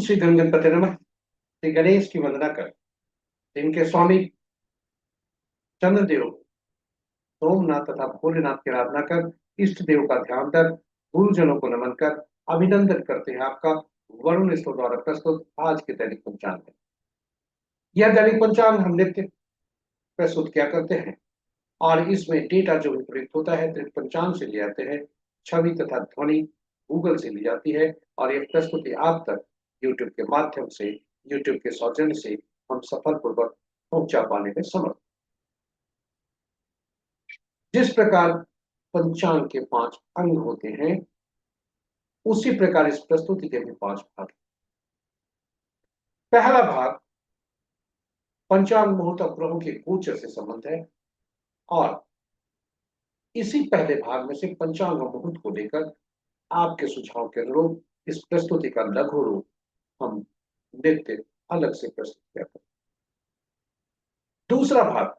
श्री गणपति नमः। श्री गणेश की वंदना कर, इनके स्वामी चंद्रदेव, सोमनाथ तथा भोलेनाथ की आराधना कर, इष्ट देव का ध्यान कर, गुरुजनों को नमन कर अभिनंदन करते हैं आपका वरुण स्टोर द्वारा प्रस्तुत आज के दैनिक पंचांग है। यह दैनिक पंचांग हम नित्य प्रस्तुत किया करते हैं और इसमें डेटा जो भी प्रयुक्त होता है दैनिक पंचांग से ले जाते हैं, छवि तथा ध्वनि गूगल से ली जाती है और यह प्रस्तुति आप तक यूट्यूब के माध्यम से, यूट्यूब के सौजन्य से हम सफलपूर्वक पहुंचा पाने में समर्थ। जिस प्रकार पंचांग के 5 अंग होते हैं, उसी प्रकार इस प्रस्तुति के भी 5 भाग। पहला भाग पंचांग मुहूर्त ग्रहों के गोचर से संबंध है और इसी पहले भाग में से पंचांग मुहूर्त को लेकर आपके सुझाव के अनुरूप इस प्रस्तुति का लघु रूप हम नित्य अलग से प्रस्तुत किया करते। दूसरा भाग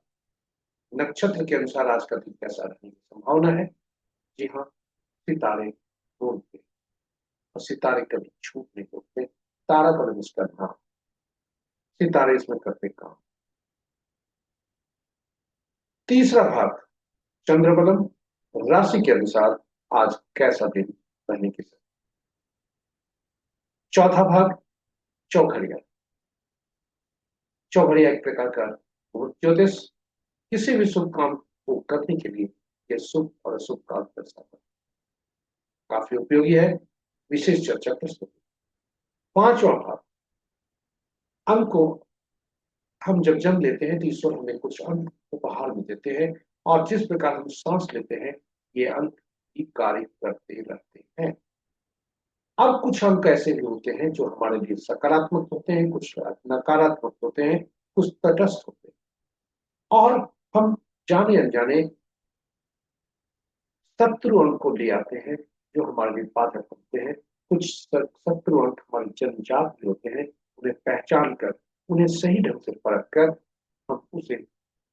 नक्षत्र के अनुसार आज का दिन कैसा रहने की संभावना है। जी हाँ, सितारे बोलते और सितारे कभी झूठ नहीं बोलते, तारा कभी इसका नाम, सितारे इसमें करते काम। तीसरा भाग चंद्रबलम, राशि के अनुसार आज कैसा दिन रहने की संभावना। चौथा भाग चौघड़िया, चौघड़िया एक प्रकार का ज्योतिष, किसी भी शुभ काम को करने के लिए यह शुभ और अशुभ काल दर्शाता है, काफी उपयोगी है, विशेष चर्चा प्रस्तुत। पांचवा भाग अंक को हम जब जन्म लेते हैं तो ईश्वर हमें कुछ अंक उपहार में देते हैं और जिस प्रकार हम सांस लेते हैं ये अंक ही कार्य करते रहते हैं। अब कुछ अंक ऐसे भी होते हैं जो हमारे लिए सकारात्मक होते हैं, कुछ नकारात्मक होते हैं, कुछ तटस्थ होते हैं और हम जाने अनजाने शत्रु अंक को ले आते हैं जो हमारे लिए बाधक होते हैं। कुछ शत्रु अंक हमारी जन्मजात भी होते हैं, उन्हें पहचान कर, उन्हें सही ढंग से परख कर हम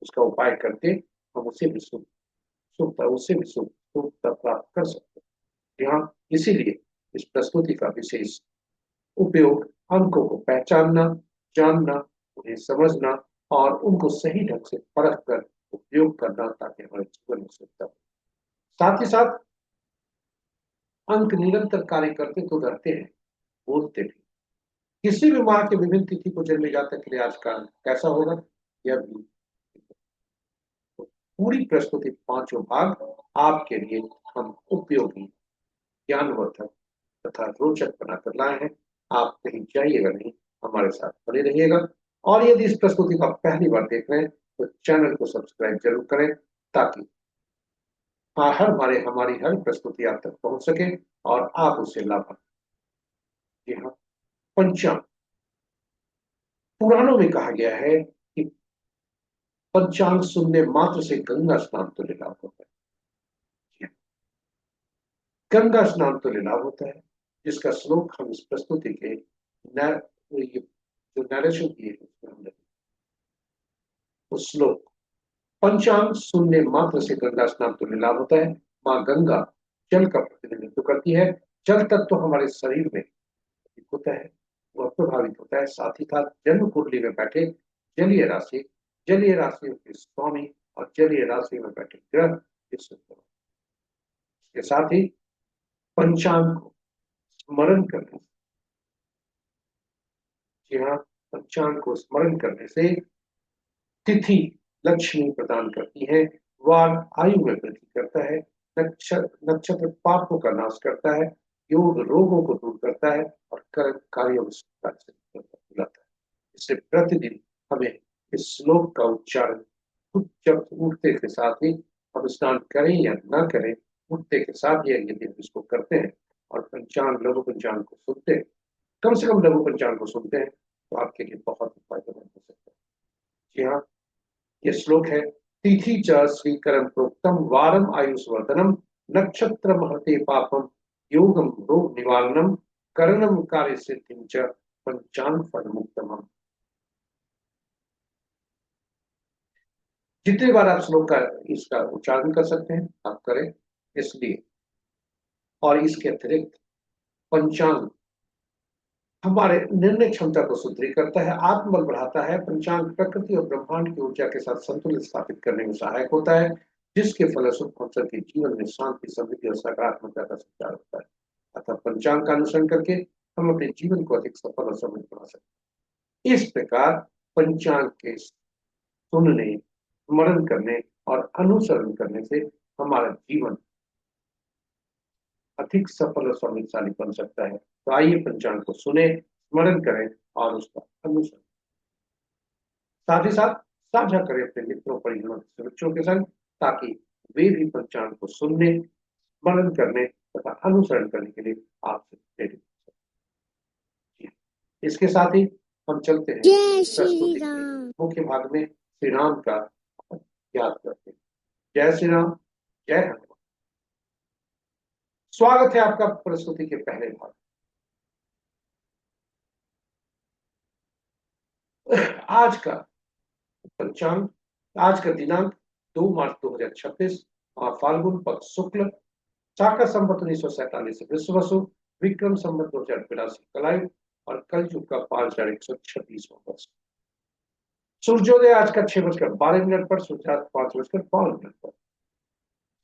उसका उपाय करके हम उसे भी शुभता प्राप्त कर सकते हैं। यहाँ इसीलिए इस प्रस्तुति का विशेष उपयोग अंकों को पहचानना, जानना, उन्हें समझना और उनको सही ढंग से परख कर उपयोग करना ताकि हमारे जीवन में सुविधा हो। साथ ही साथ अंक निरंतर कार्य करते तो रहते हैं, बोलते भी। किसी भी माह के विभिन्न तिथि को जन्मे जातक के लिए आज का कैसा होगा, यह भी पूरी प्रस्तुति पांचों भाग आपके लिए हम उपयोगी, ज्ञानवर्धक तथा रोचक बनाकर लाए हैं। आप कहीं जाइएगा नहीं, हमारे साथ बने रहिएगा और यदि इस प्रस्तुति को आप पहली बार देख रहे हैं तो चैनल को सब्सक्राइब जरूर करें ताकि हमारी हर प्रस्तुति आप तक पहुंच सके और आप उससे लाभ। जी हाँ, पंचांग पुराणों में कहा गया है कि पंचांग सुनने मात्र से गंगा स्नान तुल्य लाभ होता है। गंगा स्नान तुल्य लाभ होता है, जिसका श्लोक हम इस प्रस्तुति के जो नरेशन किए उसमें हमने उस श्लोक पंचांग सुनने मात्र से गंगा स्नान तुल्य लाभ होता है। माँ गंगा जल का प्रतिनिधित्व करती है, जल तत्व तो हमारे शरीर में होता है, वह प्रभावित होता है। साथ ही साथ जन्म कुंडली में बैठे जलीय राशि, जलीय राशि के स्वामी और जलीय राशि में बैठे ग्रह, इसके साथ ही पंचांग को स्मरण करने, जी हाँ, पंचांग को स्मरण करने से तिथि लक्ष्मी प्रदान करती है, वार आयु में वृद्धि करता है, नक्षत्र पापों का नाश करता है, योग रोगों को दूर करता है और कर्म कार्यों में दिलाता है। इससे प्रतिदिन हमें इस श्लोक का उच्चारण जब उठते के साथ ही, हम स्नान करें या ना करें, उठते के साथ ही यदि हम इसको करते हैं और पंचांग लघु पंचांग को सुनते हैं, कम से कम लघु पंचांग को सुनते हैं तो आपके लिए बहुत फायदेमंद हो सकता है। जी हाँ, ये श्लोक है तिथि च श्रीकरम प्रोक्तम वारम आयुष्वर्धनम नक्षत्र महते पापम योगम रोग निवारणम करणम कार्य सिद्धिं च पंचांग फल मुक्तम। जितनी बार आप श्लोक का इसका उच्चारण कर सकते हैं आप करें, इसलिए और इसके अतिरिक्त पंचांग हमारे निर्णय क्षमता को सुदृढ़ करता है, आत्मबल बढ़ाता है। पंचांग प्रकृति और ब्रह्मांड की ऊर्जा के साथ संतुलन स्थापित करने में सहायक होता है, जिसके फलस्वरूप हम सबके जीवन में शांति, समृद्धि और सकारात्मकता का संचार होता है। अतः पंचांग का अनुसरण करके हम अपने जीवन को अधिक सफल और समृद्ध बना सकते हैं। इस प्रकार पंचांग के सुनने, स्मरण करने और अनुसरण करने से हमारा जीवन अधिक सफल और समृद्धशाली बन सकता है। तो आइए पंचांग को सुने, स्मरण करें और उसका अनुसरण, साथ ही साथ साझा करें अपने मित्रों, परिजनों, बच्चों के संग, ताकि वे भी पंचांग को सुनने, स्मरण करने तथा अनुसरण करने के लिए आपसे प्रेरित हो सकें। इसके साथ ही हम चलते हैं जय श्री प्रस्तुति के राम। मुख्य भाग में, श्री राम का याद करते हैं। जय श्री राम, जय हनुमान। स्वागत है आपका प्रस्तुति के पहले भाग। आज का पंचांग, आज का दिनांक 2 मार्च 2026, फाल्गुन पक्ष शुक्ल, शाका संवत 1947 विश्ववसु, विक्रम संवत 2082 कलायु और कलयुग का 5126वां वर्ष। सूर्योदय आज का 6:12 पर, सूर्यास्त 5:52 पर।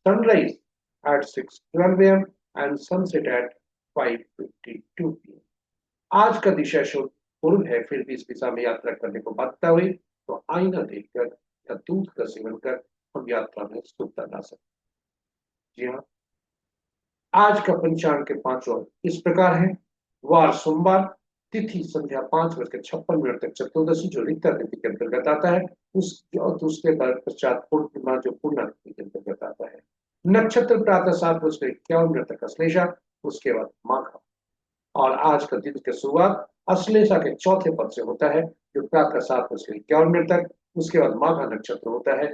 Sunrise at 6:12 AM and sunset at 5:52 PM। आज का दिशा शुभ पूर्व है, फिर भी इस दिशा में यात्रा करने को बाध्यता हुई तो आईना देखकर या दूध का सेवन कर हम यात्रा में सुखता ला सकते। जी हाँ, आज का पंचांग के पांचों इस प्रकार है। वार सोमवार, तिथि संध्या 5:56 तक चतुर्दशी जो रिक्ता तिथि के अंतर्गत आता है, उस और दूसरे पश्चात पूर्णिमा जो पूर्णा तिथि के अंतर्गत आता है। नक्षत्र प्रातः 7:51 तक अश्लेषा, उसके बाद माघा। और आज का दिन की शुरुआत अश्लेषा के चौथे पद से होता है, जो प्रातः 7:51 तक, उसके बाद माघा नक्षत्र होता है,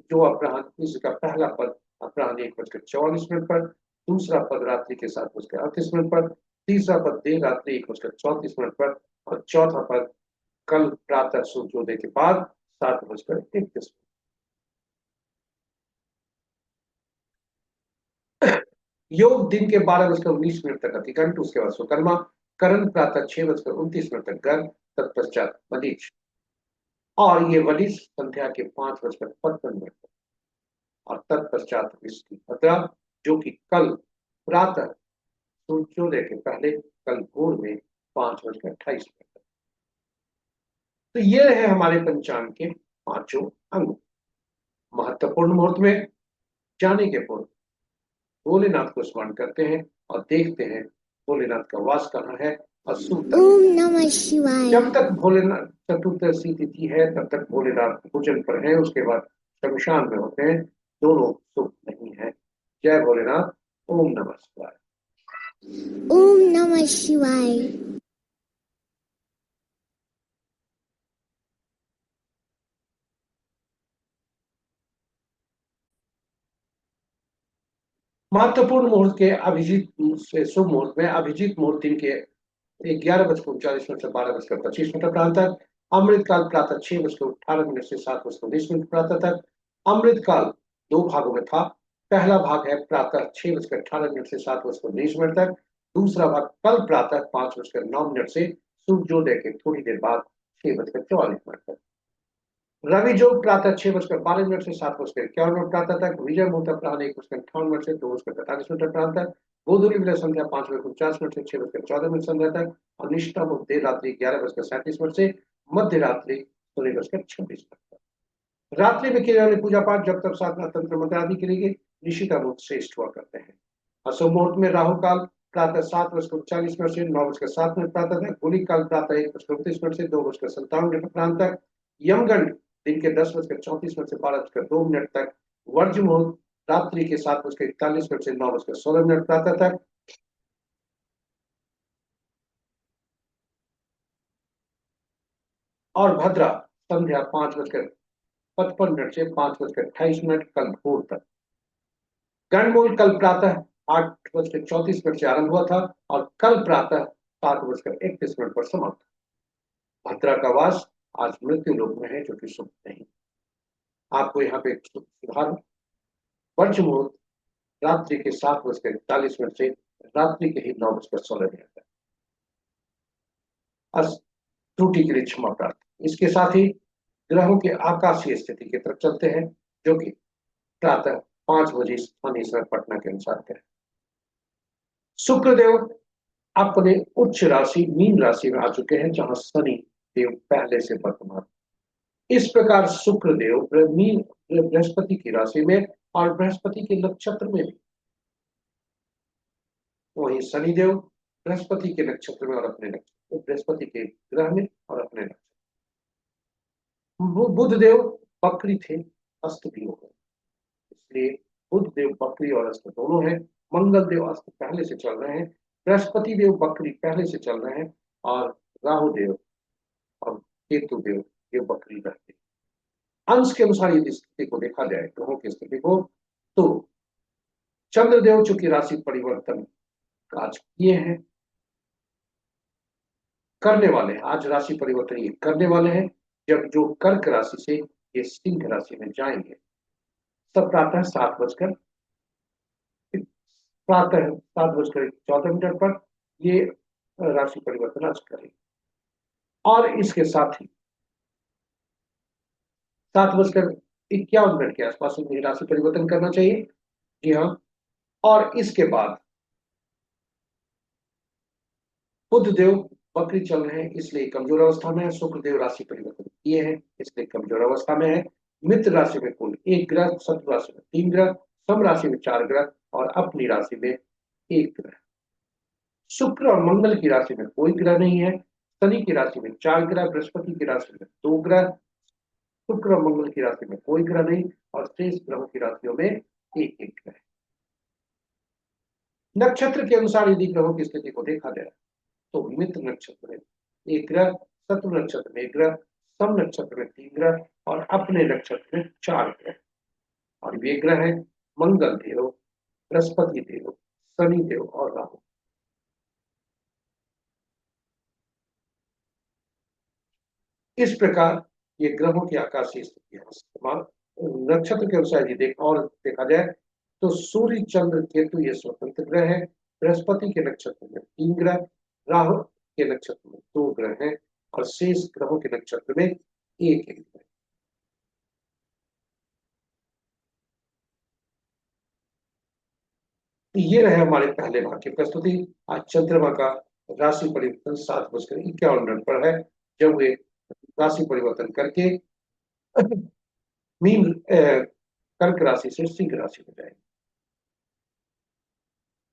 जो अपराह्न, इसका पहला पद अपराह्न 1:44 पर, दूसरा पद रात्रि के 7:38 पर, तीसरा पद देर रात्रि 1:34 पर और चौथा पद कल प्रातः सूर्योदय के बाद 7:31। योग दिन के 12:19 तक अधिकंठ, उसके बाद सुकर्मा, करण प्रातः 6:29 तक गर्भ, तत्पश्चात मरीच। और ये वलिस संध्या के 5:55 तक और तत्पश्चात इसकी भद्रा, जो कि कल प्रातः सूर्योदय के पहले, कल भोर में 5:28 तक। तो ये है हमारे पंचांग के पांचों अंग। महत्वपूर्ण मुहूर्त में जाने के पूर्व भोलेनाथ को स्मरण करते हैं और देखते हैं भोलेनाथ का वास कहाँ है और ओम नमः शिवाय। जब तक भोलेनाथ चतुर्दशी तिथि है तब तक भोलेनाथ पूजन पर है, उसके बाद शमशान में होते हैं, दोनों शुभ नहीं है। जय भोलेनाथ। ओम नमः शिवाय। ओम नमः शिवाय। महत्वपूर्ण मुहूर्त के अभिजीत से शुभ मुहूर्त में अभिजीत मुहूर्त दिन के 11:39 से 12:25 प्रांत तक, अमृत काल प्रातः 6:18 से 7:19 प्रातः तक। अमृत काल दो भागों में था। पहला भाग है प्रातः 6:18 से 7:19 तक, दूसरा भाग कल प्रातः 5:09 से सूर्योदय के थोड़ी देर बाद 6:44 तक। रवि योग प्रातः 6:12 से 7:51 प्रातः तक, विजय मुहूर्त अपराह्न 1:58 से 2:45 प्रांत तक, गोधूली विलय संध्या 5:49 से 6:14 संध्या तक और निष्ठा मुहूर्त देर रात्रि 11:37 से मध्य रात्रि 16:26 तक। रात्रि में किए जाने पूजा पाठ जब तक साधना तंत्र मंत्र आदि के लिए निशिता मुहूर्त श्रेष्ठ हुआ करते हैं। अशुभ मुहूर्त में राहु काल प्रातः 7:39 से 9:07 प्रातः तक, गुलिक काल प्रातः 1:29 से 2:57 प्रांत तक, यमगंड दिन के 10:34 से 12:02 तक, वर्ज मुहूर्त रात्रि के 7:41 से 9:16 प्रातः तक और भद्रा संध्या 5:55 से 5:28 कल भोर तक। गणमूल कल प्रातः 8:34 से आरंभ हुआ था और कल प्रातः 7:31 पर समाप्त। भद्रा का वास आज मृत्यु लोक में है, जो कि शुभ नहीं। आपको यहाँ पे एक सुधार, वर्ष मुहूर्त रात्रि के 7:41 से रात्रि के ही 9:16 तक। त्रुटि के लिए क्षमा प्रार्थना। इसके साथ ही ग्रहों के आकाशीय स्थिति की तरफ चलते हैं, जो कि प्रातः 5 बजे स्थानीय समय पटना के अनुसार है। शुक्रदेव अपने उच्च राशि मीन राशि में आ चुके हैं, जहां शनि देव पहले से वर्तमान। इस प्रकार शुक्रदेव बृहस्पति की राशि में और बृहस्पति के नक्षत्र में भी, वही शनिदेव बृहस्पति के नक्षत्र में और अपने नक्षत्र, बृहस्पति के ग्रह में और अपने नक्षत्र। बुध देव बकरी थे, अस्त भी हो गए, इसलिए बुध देव बकरी और अस्त दोनों हैं। मंगल देव अस्त पहले से चल रहे हैं, बृहस्पति देव बकरी पहले से चल रहे हैं, और राहु देव और केतु देव ये बकरी रहते हैं। अंश के अनुसार यदि स्थिति को देखा जाए, ग्रहों की स्थिति को, तो चंद्रदेव चूंकि राशि परिवर्तन आज किए हैं, करने वाले हैं, आज राशि परिवर्तन ये करने वाले हैं, जब जो कर्क राशि से ये सिंह राशि में जाएंगे, तब प्रातः 7:14 पर ये राशि परिवर्तन आज करेंगे। और इसके साथ ही 7:51 के आसपास उन्हें राशि परिवर्तन करना चाहिए। जी हाँ। और इसके बाद बुध देव बकरी चल रहे हैं, इसलिए कमजोर अवस्था में है। शुक्र देव राशि परिवर्तन किए हैं, इसलिए कमजोर अवस्था में है। मित्र राशि में कुल 1 ग्रह, शत्रु राशि में 3 ग्रह, सम राशि में 4 ग्रह और अपनी राशि में 1 ग्रह। शुक्र और मंगल की राशि में कोई ग्रह नहीं है। शनि की राशि में 4 ग्रह, बृहस्पति की राशि में 2 ग्रह, शुक्र और मंगल की राशि में कोई ग्रह नहीं, और शेष ग्रहों की राशियों में एक एक ग्रह। नक्षत्र के अनुसार यदि ग्रहों की स्थिति को देखा जाए, तो मित्र नक्षत्र में 1 ग्रह, शत्रु नक्षत्र में 1 ग्रह, सम नक्षत्र में 3 ग्रह और अपने नक्षत्र में 4 ग्रह। और वे ग्रह है मंगल देव, बृहस्पति देव, शनि देव और राहु। इस प्रकार ये ग्रहों की आकाशीय स्थिति है। नक्षत्र के अनुसार ये देखा जाए, तो सूर्य चंद्र केतु ये स्वतंत्र ग्रह है। बृहस्पति के नक्षत्र में 3 ग्रह, राहु के नक्षत्र में 2 ग्रह हैं, और शेष ग्रहों के नक्षत्र में एक एक ग्रह। ये रहे हमारे पहले भाग की प्रस्तुति। आज चंद्रमा का राशि परिवर्तन 7:51 पर है, जब वे राशि परिवर्तन करके मीन कर्क राशि से सिंह राशि में जाएंगे।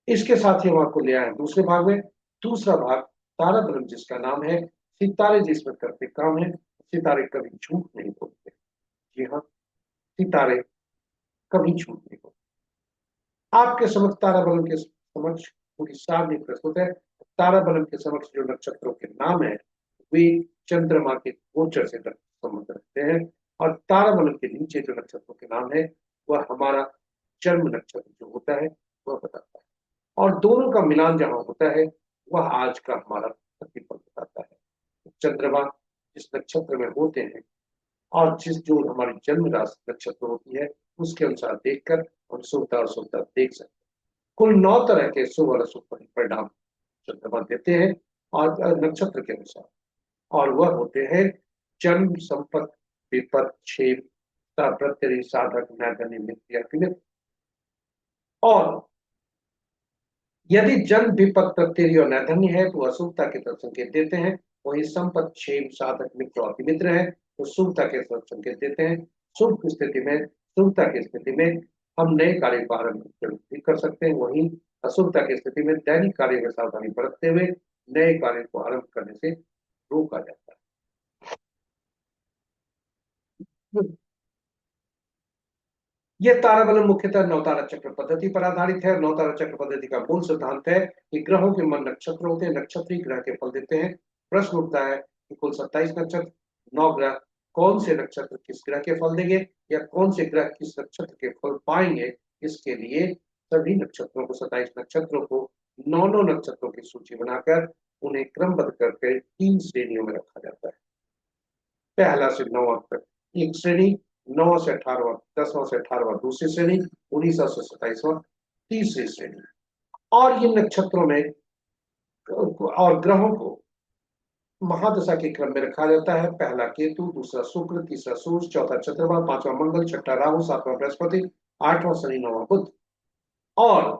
इसके साथ ही हम आपको ले आए हैं दूसरे भाग में। दूसरा भाग तारा ब्रह्म, जिसका नाम है सितारे जिसमें करते काम है। सितारे कभी झूठ नहीं बोलते। जी हाँ, सितारे कभी झूठ नहीं बोलते। आपके समक्ष तारा बलम के समक्ष पूरी सारणी प्रस्तुत है। तारा बलम के समक्ष जो नक्षत्रों के नाम है, वे चंद्रमा के गोचर से संबंध रखते हैं, और तारा बलम के नीचे जो नक्षत्रों के नाम है, वह हमारा जन्म नक्षत्र जो होता है वह बताता है, और दोनों का मिलान जहां होता है वह आज का हमारा प्रतिफल बताता है। चंद्रमा जिस नक्षत्र में होते हैं और जिस जो हमारी जन्म राशि नक्षत्र होती है, उसके अनुसार देखकर हम शुभता और शुभता देख सकते हैं। कुल 9 तरह के शुभ और अशुभ परिणाम चंद्रमा देते हैं और नक्षत्र के अनुसार, और वह होते हैं जन्म, संपत्ति, विपत, क्षेम, प्रत्यय, साधक, नैधन्य, मित्र या किमित। और यदि जन्म, विपत, प्रत्यय और नैधन्य है तो अशुभता के तरफ संकेत देते हैं। वही संपत्ति, क्षेम, साधक, मित्र और मित्र है तो शुभता के तरफ संकेत देते हैं। शुभ स्थिति में, शुभता की स्थिति में हम नए कार्य को आरंभ भी कर सकते हैं। वहीं अशुभता की स्थिति में दैनिक कार्य में सावधानी बरतते हुए नए कार्य को आरंभ करने से रोका जाता है। यह ताराबलम मुख्यतः नवतारा चक्र पद्धति पर आधारित है। नवतारा चक्र पद्धति का मूल सिद्धांत है कि ग्रहों के मन नक्षत्र होते हैं, नक्षत्र ही ग्रह के फल देते हैं। प्रश्न उठता है कि कुल 27 नक्षत्र, 9 ग्रह, कौन से नक्षत्र किस ग्रह के फल देंगे, या कौन से ग्रह किस नक्षत्र के फल पाएंगे। इसके लिए सभी नक्षत्रों को, 27 नक्षत्रों को 9 नक्षत्रों की सूची बनाकर उन्हें क्रमबद्ध करके 3 श्रेणियों में रखा जाता है। पहला से 9 तक एक श्रेणी, 9 से 18, 10वां से 18वां दूसरी श्रेणी, 19 से 27वां तीसरी श्रेणी। और इन नक्षत्रों में और ग्रहों को महादशा के क्रम में रखा जाता है। पहला केतु, दूसरा शुक्र, तीसरा सूर्य, चौथा चंद्रमा, पांचवा मंगल, छठा राहु, सातवां बृहस्पति, आठवां शनि, नौवां बुध। और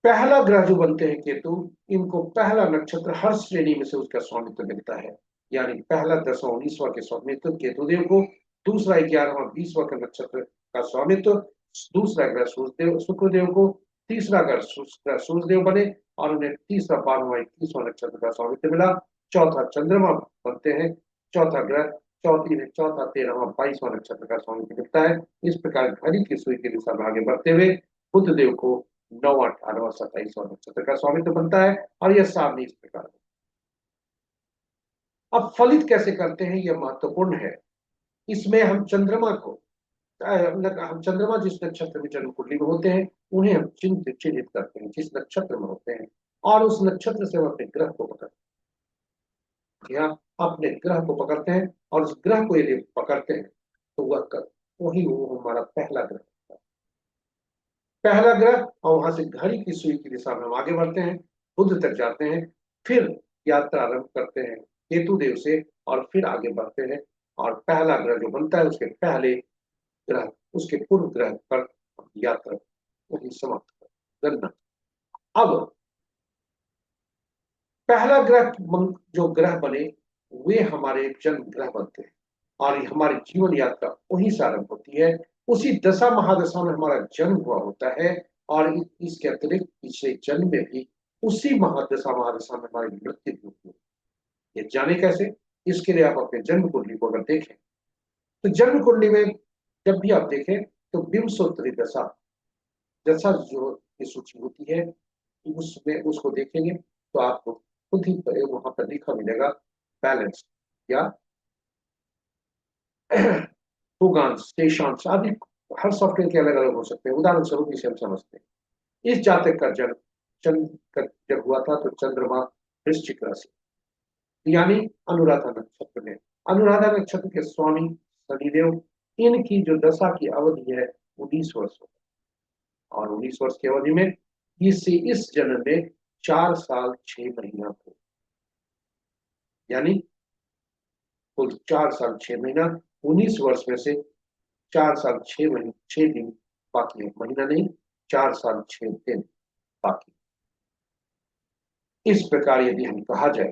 पहला ग्रह जो बनते हैं केतु, इनको पहला नक्षत्र हर श्रेणी में से उसका स्वामित्व मिलता है। यानी पहला 10वां 19वां के स्वामित्व केतुदेव को, दूसरा 11वां 20वां का नक्षत्र का स्वामित्व दूसरा ग्रह सूर्यदेव शुक्रदेव को, तीसरा ग्रह सूर्यदेव बने और उन्हें तीसरा 12वां 21वां नक्षत्र का स्वामित्व मिला। चौथा चंद्रमा बनते हैं, चौथा ग्रह चौथा 13वां 22वां नक्षत्र का स्वामित्व मिलता है। इस प्रकार घड़ी की सुई की दिशा में आगे बढ़ते हुए बुधदेव को 9वां 18वां 27वां नक्षत्र का स्वामित्व बनता है। और यह सारणी इस प्रकार है। अब फलित कैसे करते हैं यह महत्वपूर्ण है। इसमें हम चंद्रमा को हम चंद्रमा जिस नक्षत्र में जन्म कुंडली में होते हैं उन्हें हम चिन्हित करते हैं जिस नक्षत्र में होते हैं, और उस नक्षत्र से हम अपने ग्रह को पकड़ते हैं। यहाँ अपने ग्रह को पकड़ते हैं और उस ग्रह को यदि पकड़ते हैं तो वो हमारा पहला ग्रह होता है। पहला ग्रह, और वहां से घड़ी की सुई की दिशा में हम आगे बढ़ते हैं, बुध तक जाते हैं, फिर यात्रा आरंभ करते हैं केतु देव से और फिर आगे बढ़ते हैं। और पहला ग्रह जो बनता है उसके पहले ग्रह उसके पूर्व ग्रह पर यात्रा वही समाप्त करना। अब पहला ग्रह जो ग्रह बने वे हमारे जन्म ग्रह बनते हैं और हमारी जीवन यात्रा वहीं से आरंभ होती है। उसी दशा महादशा में हमारा जन्म हुआ होता है और इसके अतिरिक्त पिछले जन्म में भी उसी महादशा में हमारी मृत्यु भी होती है। ये जाने कैसे? इसके लिए आप अपने जन्म कुंडली को अगर देखें तो जन्म कुंडली में जब भी आप देखें तो विंशोत्तरी दशा दशा जो की सूची होती है उसमें उसको देखेंगे तो आपको खुद ही वहां पर लिखा मिलेगा बैलेंस या भूगांश शेषांश आदि। हर सॉफ्टवेयर के अलग अलग हो सकते हैं। उदाहरण स्वरूप इसे हम समझते हैं। इस जातक का जन्म चंद्र जब हुआ था तो चंद्रमा वृश्चिक राशि यानी अनुराधा नक्षत्र में, अनुराधा नक्षत्र के स्वामी शनिदेव, इनकी जो दशा की अवधि है 19 वर्ष और 19 वर्ष की अवधि में इस जन्म में 4 साल 6 महीना थे। यानी कुल 4 साल 6 महीना, 19 वर्ष में से 4 साल 6 महीने 6 दिन बाकी है, महीना नहीं, 4 साल 6 दिन बाकी। इस प्रकार यदि हम कहा जाए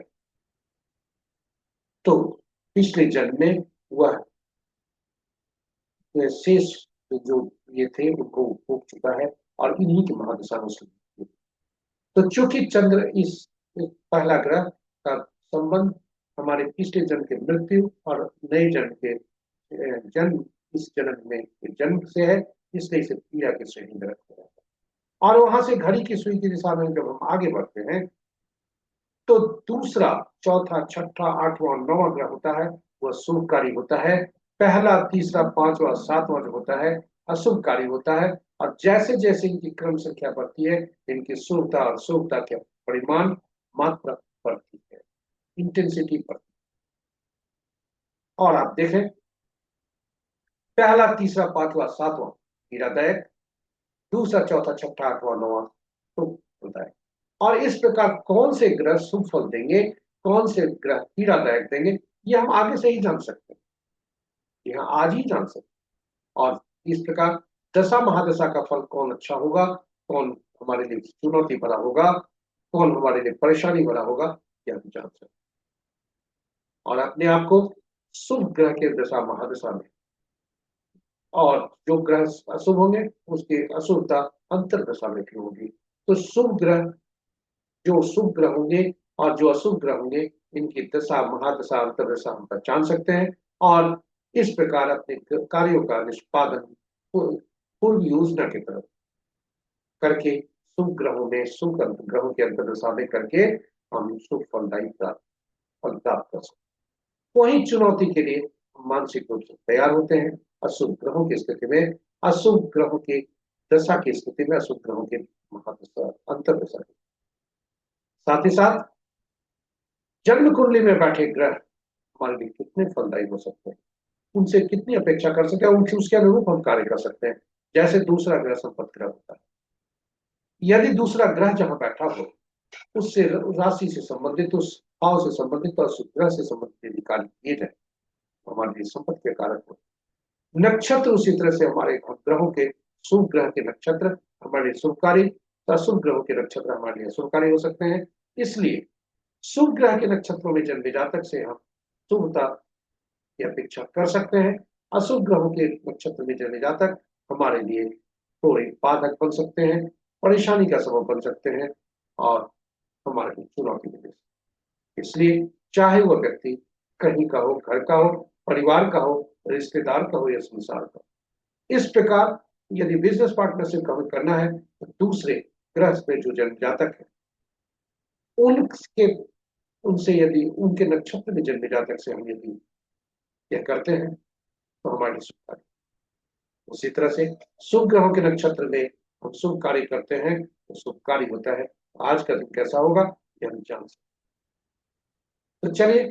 तो पिछले जन्म में वह शेष जो ये थे उनको भोग चुका है और इन्हीं की महादशा में। तो चूंकि चंद्र इस पहला ग्रह का संबंध हमारे पिछले जन्म के मृत्यु और नए जन्म के जन्म इस जन्म में जन्म से है, इसलिए इसे पीड़ा के श्रेणी में रखा जाता है। और वहां से घड़ी की सुई की दिशा में जब हम आगे बढ़ते हैं तो दूसरा चौथा छठा आठवां नौवां ग्रह होता है वह शुभकारी होता है। पहला तीसरा पांचवा सातवां जो होता है अशुभकारी होता है। और जैसे जैसे इनकी क्रम संख्या बढ़ती है इनकी शुभता और शुभता के परिमाण मात्रा बढ़ती है, इंटेंसिटी बढ़ती है। और आप देखें पहला तीसरा पांचवा सातवां पीड़ादायक, दूसरा चौथा छठा आठवां नौवां शुभ होता है। और इस प्रकार कौन से ग्रह शुभ फल देंगे, कौन से ग्रह पीड़ादायक देंगे, ये हम आगे से ही जान सकते हैं, ये आज ही जान सकते हैं। और इस प्रकार दशा महादशा का फल कौन अच्छा होगा, कौन हमारे लिए चुनौती भरा होगा, कौन हमारे लिए परेशानी भरा होगा, यह हम जान सकते हैं। और अपने आप को शुभ ग्रह के दशा महादशा में, और जो ग्रह अशुभ होंगे उसकी अशुभता अंतर दशा में भी होगी। तो शुभ ग्रह जो शुभ ग्रह होंगे और जो अशुभ ग्रह होंगे इनकी दशा महादशा अंतर्दशा हम पहचान सकते हैं और इस प्रकार अपने कार्यों का निष्पादन पूर्व योजना की तरफ करके शुभ ग्रहों में शुभ ग्रहों के अंतर्दशा में करके हम शुभ फलदायी फल प्राप्त कर सकते। वही चुनौती के लिए मानसिक रूप से तैयार होते हैं। अशुभ ग्रहों की स्थिति में, अशुभ ग्रहों की दशा की स्थिति में, अशुभ ग्रहों के महादशा अंतर्दशा, साथ ही साथ जन्म कुंडली में बैठे ग्रह हमारे लिए कितने फलदायी हो सकते हैं, उनसे कितनी अपेक्षा कर सकते हैं, उनसे उसके अनुरूप हम कार्य कर सकते हैं। जैसे दूसरा ग्रह संपत्ति ग्रह होता है, यदि दूसरा ग्रह जहां बैठा हो उससे राशि से संबंधित, उस भाव से संबंधित और ग्रह से संबंधित यदि कार्य किए जाए तो हमारे लिए संपत्ति के कारक होते हैं। नक्षत्र उसी तरह से हमारे ग्रहों के, शुभ ग्रह के नक्षत्र हमारे लिए शुभकारी, अशुभ ग्रहों के नक्षत्र हमारे लिए अशुभकारी हो सकते हैं। इसलिए शुभ ग्रह के नक्षत्रों में जन्मे जातक से हम शुभता की अपेक्षा कर सकते हैं। अशुभ ग्रहों के नक्षत्र में जन्मे जातक हमारे लिए थोड़े बाधक बन सकते हैं, परेशानी का सबब बन सकते हैं और हमारे लिए चुनौती दे सकते हैं। इसलिए चाहे वह व्यक्ति कहीं का हो, घर का हो, परिवार का हो, रिश्तेदार का हो या संसार का हो, इस प्रकार यदि बिजनेस पार्टनरशिप हमें करना है तो दूसरे ग्रह में जो जन्म जातक है उनके उनसे यदि उनके नक्षत्र में जन्मे जातक से हम यदि यह करते हैं तो हमारी शुभ कार्य, उसी तरह से शुभ ग्रहों के नक्षत्र में हम शुभ कार्य करते हैं तो शुभ कार्य होता है। आज का दिन कैसा होगा यह हम जान सकते हैं। तो चलिए,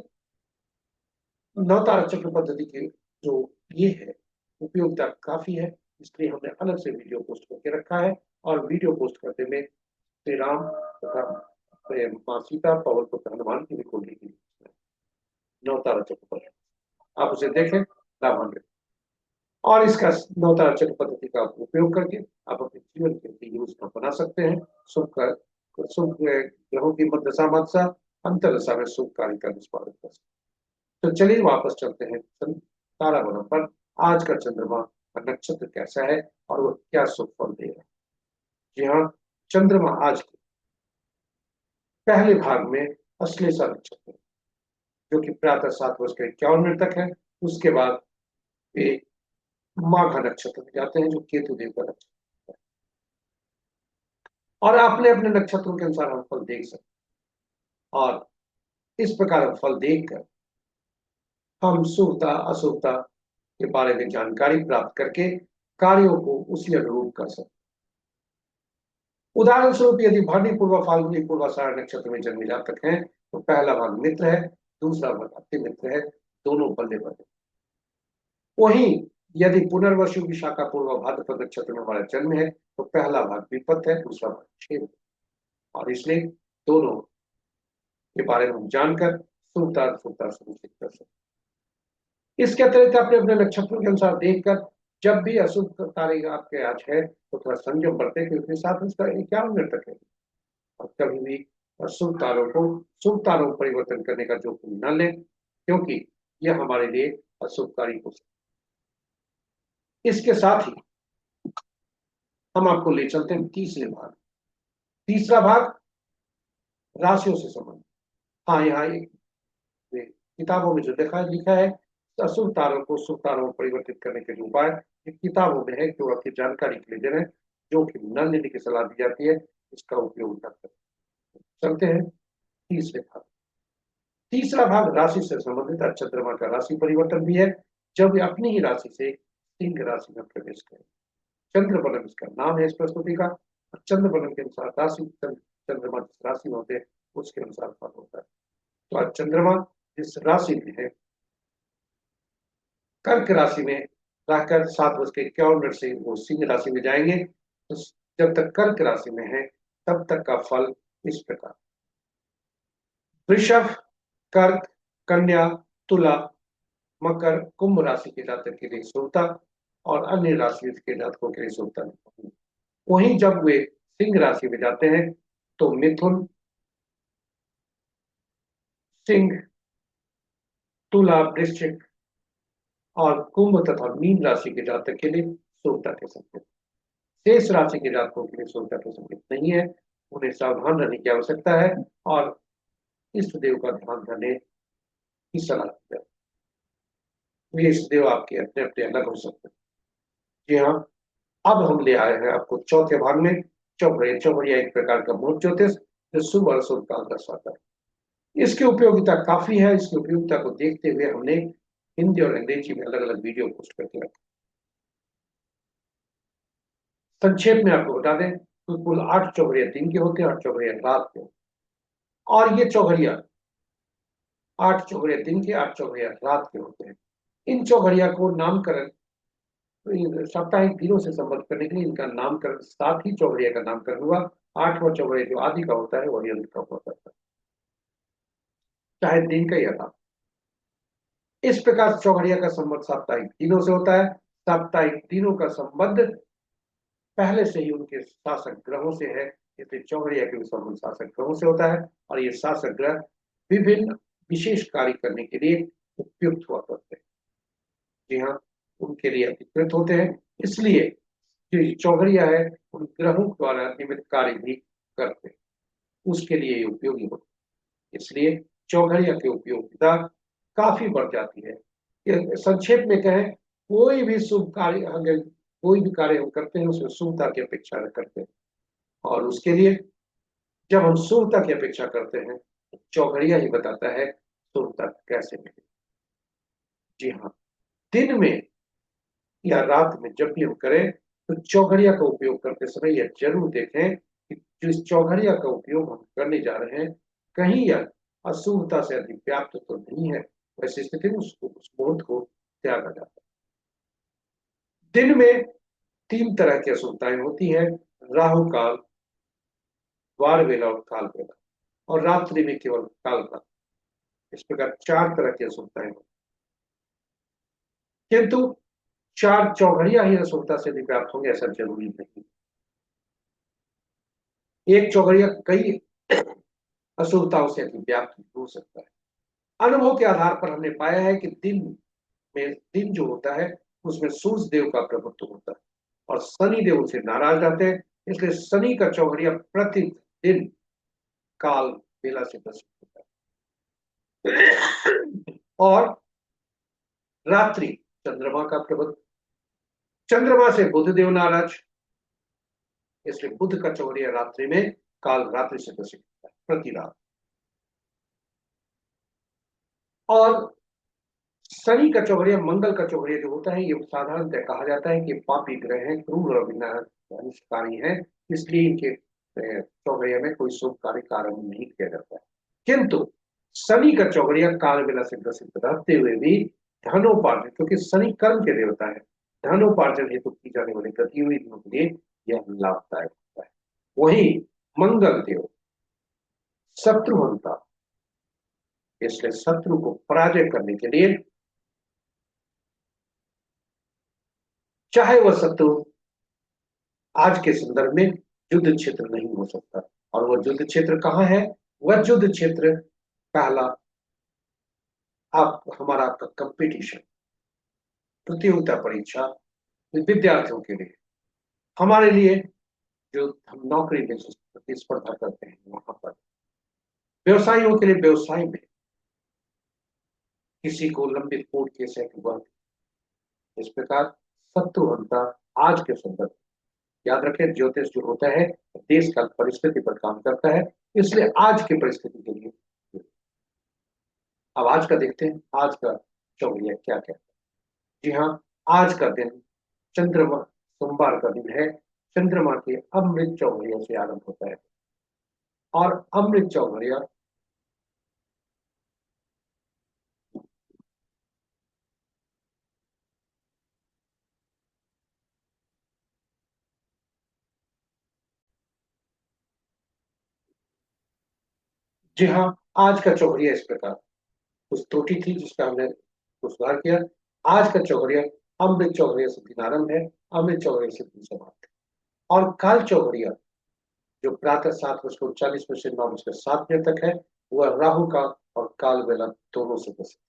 नवतारा चक्र पद्धति की जो ये है उपयोगिता काफी है, इसलिए हमने अलग से वीडियो पोस्ट करके रखा है। और वीडियो पोस्ट करते में श्री राम तथा माँ सीता, पवन पुत्र हनुमान की भी कुंडली की नवतारा चक्र पद्धति, आप उसे देखें, लाभान्वित। और इसका नवतारा चक्र पद्धति का उपयोग करके आप अपने जीवन के लिए योजना बना सकते हैं। शुभ ग्रहों की मध्यदशा मदशा अंतरदशा में शुभ कार्य का निष्पादन कर सकते हैं। तो चलिए वापस चलते हैं तारागणों पर। आज का चंद्रमा का नक्षत्र कैसा है और वह क्या शुभ फल दे रहा है। जी हाँ, चंद्रमा आज के पहले भाग में अश्लेषा नक्षत्र, जो कि प्रातः 7:51 तक है। उसके बाद वे माघ नक्षत्र में जाते हैं, जो केतु देव का नक्षत्र है। और अपने अपने नक्षत्रों के अनुसार हम फल देख सकते हैं। और इस प्रकार हम फल देखकर हम शुभता अशुभता के बारे में जानकारी प्राप्त करके कार्यों को उसी अनुरूप कर सकते हैं। उदाहरण स्वरूप यदि भरणी पूर्व फाल्गुनी पूर्वाषाढ़ नक्षत्र में जन्मे जातक हैं तो पहला भाग मित्र है, दूसरा भाग अति मित्र है, दोनों बल्ले बल्ले। वहीं यदि पुनर्वसु विशाखा पूर्व भाद्रपद नक्षत्र में हमारा जन्म है तो पहला भाग विपत है, दूसरा भाग क्षेम। और इसलिए दोनों के बारे में हम जानकर शुभता अशुभता सुनिश्चित कर सकते हैं। इसके अतिरिक्त अपने अपने नक्षत्रों के अनुसार देखकर जब भी अशुभ तारीख आपके आज है तो थोड़ा संयम बरते, क्योंकि साथ उसका 51 तक है। और कभी भी शुभ तारों को शुभ तारों में परिवर्तन करने का जोखिम न लें, क्योंकि यह हमारे लिए अशुभकारी हो सकता है। इसके साथ ही हम आपको ले चलते हैं तीसरे भाग। तीसरा भाग राशियों से संबंधित। हाँ, यहाँ एक किताबों में जो लिखा है अशुभ तारों को शुभ तारों में परिवर्तित करने के जो उपाय किताबों में है, जो आपकी जानकारी के लिए दे रहे हैं, जो कि न लेने की सलाह दी जाती है, इसका उपयोग न करें। चलते हैं तीसरे भाग। तीसरा भाग राशि से संबंधित है। चंद्रमा का राशि परिवर्तन भी है जब वे अपनी ही राशि से सिंह राशि में प्रवेश करें। चंद्र बलम इसका नाम है इस प्रस्तुति का। चंद्र बलम के अनुसार राशि चंद्रमा जिस राशि में होते हैं उसके अनुसार फल होता है। तो आज चंद्रमा जिस राशि में है, कर्क राशि में रहकर 7:51 से वो सिंह राशि में जाएंगे। तो जब तक कर्क राशि में है तब तक का फल इस प्रकार: वृषभ, कर्क, कन्या, तुला, मकर, कुंभ राशि के जातक के लिए शुभता और अन्य राशि के जातकों के लिए शुभता नहीं। वहीं जब वे सिंह राशि में जाते हैं तो मिथुन, सिंह, तुला, वृश्चिक और कुंभ तथा मीन राशि के जातक के लिए शुभता के संकेत। शेष राशि के जातकों के लिए शुभता के संकेत नहीं है। उन्हें सावधान रहने की आवश्यकता है और इष्ट देव का ध्यान रखने की सलाह दी जाए। ये इष्ट देव आपके अपने अपने अलग हो सकते हैं। जी हाँ, अब हम ले आए हैं आपको चौथे भाग में चौघड़िया। चौघड़िया एक प्रकार का मूल ज्योतिष जो शुभ और अशुभ काल दर्शाता है। इसकी उपयोगिता काफी है। इसकी उपयोगिता को देखते हुए हमने हिंदी और अंग्रेजी में अलग अलग वीडियो पोस्ट करके रखा। संक्षेप में आपको बता दें तो कुल 8 चौघड़िया दिन के होते हैं, 8 चौघड़िया रात के। और ये चौघड़िया 8 चौघड़िया दिन के, 8 चौघड़िया रात के होते हैं। इन चौघड़िया को नामकरण साप्ताहिक दिनों से संबद्ध करने के लिए इनका नामकरण 7 ही चौघड़िया का नामकरण हुआ। 8वां चौघड़िया जो आदि का होता है वही अंत का हुआ करता है, चाहे दिन का या रात। इस प्रकार चौघड़िया का संबंध साप्ताहिक दिनों से होता है। साप्ताहिक दिनों का संबंध पहले से ही उनके शासक ग्रहों से है, इसलिए चौघड़िया के भी संबंध शासक ग्रहों से होता है। और ये शासक ग्रह विभिन्न विशेष कार्य करने के लिए उपयुक्त हुआ करते हैं। जी हाँ, उनके लिए अधिकृत होते हैं, इसलिए जो चौघड़िया है उन ग्रहों द्वारा निमित्त कार्य भी करते हैं, उसके लिए ये उपयोगी होते हैं। इसलिए चौघड़िया की उपयोगिता काफी बढ़ जाती है। संक्षेप में कहें, कोई भी शुभ कार्य, अगर कोई भी कार्य हम करते हैं उसमें शुभता की अपेक्षा करते हैं, और उसके लिए जब हम शुभता की अपेक्षा करते हैं तो चौघड़िया ही बताता है शुभता कैसे मिले। जी हाँ, दिन में या रात में जब भी हम करें तो चौघड़िया का उपयोग करते समय यह जरूर देखें कि जो इस चौघड़िया का उपयोग हम करने जा रहे हैं कहीं यह अशुभता से अधिक व्याप्त तो नहीं है, वैसी स्थिति में उसको उस मुहूर्त को त्यागा जाता है। दिन में 3 तरह की अशुभताएं होती है, राहु काल, वार वेला और काल वेला, और रात्रि में केवल काल काल। इस प्रकार 4 तरह की अशुभताएं होती है, किंतु 4 चौघड़िया ही अशुभता से अधिक व्याप्त होंगे ऐसा जरूरी नहीं। एक चौघड़िया कई अशुभताओं से अधिक व्याप्त हो सकता है। अनुभव के आधार पर हमने पाया है कि दिन जो होता है उसमें सूर्य देव का प्रभुत्व होता है और शनि देव उनसे नाराज रहते हैं, इसलिए शनि का चौघड़िया प्रतिदिन काल बेला से ग्रसित होता है। और रात्रि चंद्रमा का प्रभुत्व, चंद्रमा से बुध देव नाराज, इसलिए बुध का चौघड़िया रात्रि में काल रात्रि से ग्रसित होता है प्रति रात। और शनि का चौघड़िया, मंगल का चौघड़िया जो होता है ये साधारणतः कहा जाता है कि पापी ग्रह हैं, क्रूर और विनाशकारी हैं, इसलिए इनके चौघड़िया में कोई शुभ कार्य आरंभ नहीं किया जाता है। किंतु शनि का चौघड़िया काल बेला से ग्रसित रहते हुए भी धनोपार्जन, क्योंकि शनि कर्म के देवता है, धनोपार्जन हेतु की जाने वाली गतिविधियों के लिए यह लाभदायक होता है। वही मंगल देव शत्रुहंता, इसलिए शत्रु को पराजय करने के लिए, चाहे वह शत्रु आज के संदर्भ में युद्ध क्षेत्र नहीं हो सकता, और वह युद्ध क्षेत्र कहाँ है? वह युद्ध क्षेत्र पहला हमारा आपका कंपटीशन, प्रतियोगिता परीक्षा विद्यार्थियों के लिए, हमारे लिए जो हम नौकरी में प्रतिस्पर्धा करते हैं वहां पर, व्यवसायियों के लिए व्यवसाय में किसी को लंबित कोर्ट केस है कि वह, इस प्रकार शत्रुहंता आज के संदर्भ, याद रखें ज्योतिष जो होता है देश काल परिस्थिति पर काम करता है, इसलिए आज की परिस्थिति के लिए। अब आज का देखते हैं, आज का चौघड़िया क्या कहता है। जी हाँ, आज का दिन चंद्रमा, सोमवार का दिन है, चंद्रमा के अमृत चौघड़िया से आरंभ होता है। और अमृत चौघड़िया जी हाँ, आज का चौघड़िया इस प्रकार, कुछ त्रुटि थी जिसका हमने सुधार किया। आज का चौघड़िया अमृत चौघड़िया से दिन आरंभ है, अमृत चौघड़िया से दिन समाप्त है। और काल चौघड़िया जो प्रातः 7:39 में से 9:07 तक है, वह राहु का और काल बेला दोनों से ग्रसित।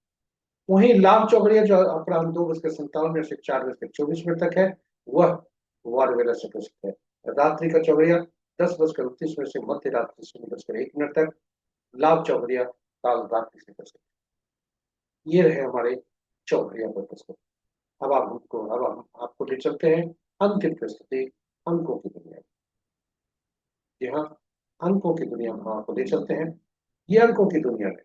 वहीं लाभ चौघड़िया जो अपराह्न 2:57 से 4:24 तक है, वह वार बेला से ग्रसित है। रात्रि का चौघड़िया 10:29 में से मध्य रात्रि 0:01 तक, लाभ चौघड़िया काल रात्रि से ग्रसित। ये रहे हमारे चौघड़िया पर पुस्तक। अब हम आपको ले चलते हैं अंतिम प्रस्तुति, अंकों की दुनिया। जी हाँ, अंकों की दुनिया में आपको ले चलते हैं। ये अंकों की दुनिया में